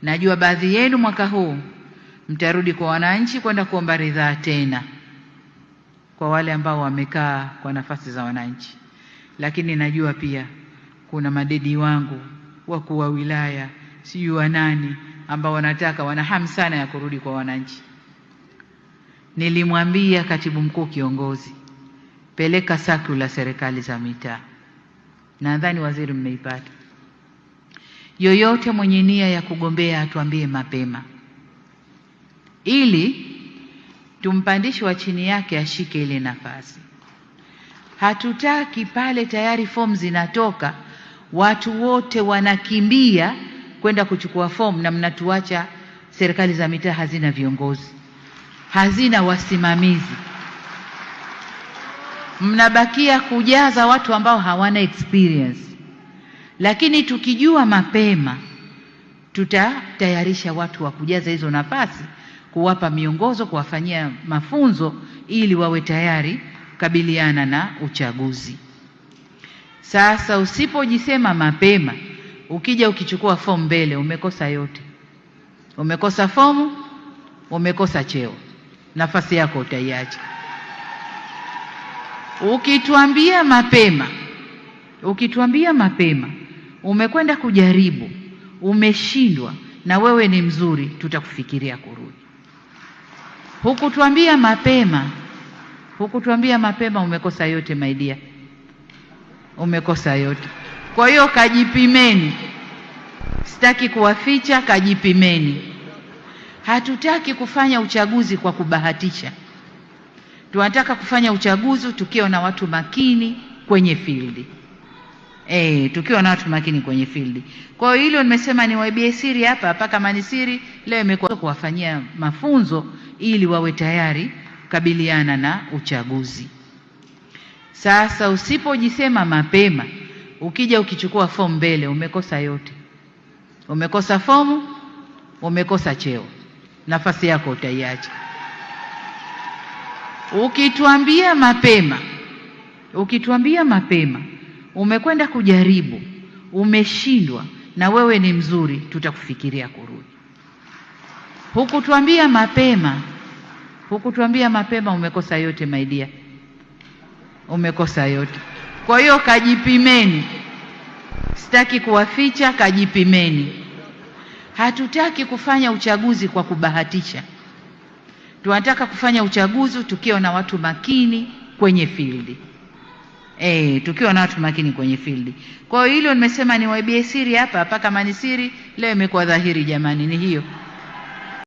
Najua baadhi yenu mwaka huu mtarudi kwa wananchi kwenda kuomba ridhaa tena, kwa wale ambao wamekaa kwa nafasi za wananchi. Lakini najua pia kuna madedi wangu, wakuu wa wilaya, sijui wa nani, ambao wana hamu sana ya kurudi kwa wananchi. Nilimwambia katibu mkuu kiongozi, peleka sakula serikali za mitaa. Nadhani waziri mmeipata. Yoyote mwenye nia ya kugombea atuambie mapema, ili tumpandishe wa chini yake ashike ile nafasi. Hatutaki pale tayari fomu zinatoka, watu wote wanakimbia kwenda kuchukua fomu, na mnatuacha serikali za mitaa hazina viongozi, hazina wasimamizi. Mnabakia kujaza watu ambao hawana experience. Lakini tukijua mapema, tutatayarisha watu wa kujaza hizo nafasi, kuwapa miongozo, kuwafanyia mafunzo ili wawe tayari kukabiliana na uchaguzi. Sasa usipojisema mapema, ukija ukichukua fomu mbele, umekosa yote. Umekosa fomu, umekosa cheo, nafasi yako utaiacha. Ukituambia mapema, umekwenda kujaribu, umeshindwa, na wewe ni mzuri, tutakufikiria kurudi. Hukutuambia mapema, umekosa yote my dear. Umekosa yote. Kwa hiyo kajipimeni. Sitaki kuwaficha, kajipimeni. Hatutaki kufanya uchaguzi kwa kubahatisha. Tunataka kufanya uchaguzi tukiwa na watu makini kwenye field. Tukiwa na watu makini kwenye field. Kwa hiyo hilo nimesema ni waibie siri hapa kama ni siri, leo imekuwa kuwafanyia mafunzo ili wawe tayari kukabiliana na uchaguzi. Sasa usipojisema mapema, ukija ukichukua fomu mbele, umekosa yote. Umekosa fomu, umekosa cheo, nafasi yako utaiacha. Ukituambia mapema, umekwenda kujaribu, umeshindwa, na wewe ni mzuri, tutakufikiria kurudi. Hukutuambia mapema, umekosa yote my dear. Umekosa yote. Kwa hiyo kajipimeni. Sitaki kuwaficha, kajipimeni. Hatutaki kufanya uchaguzi kwa kubahatisha. Tunataka kufanya uchaguzi tukiwa na watu makini kwenye field. Tukiwa na watu makini kwenye field. Kwa hiyo hilo nimesema ni waibie siri hapa kama ni siri, leo imekuwa dhahiri jamani, ni hiyo.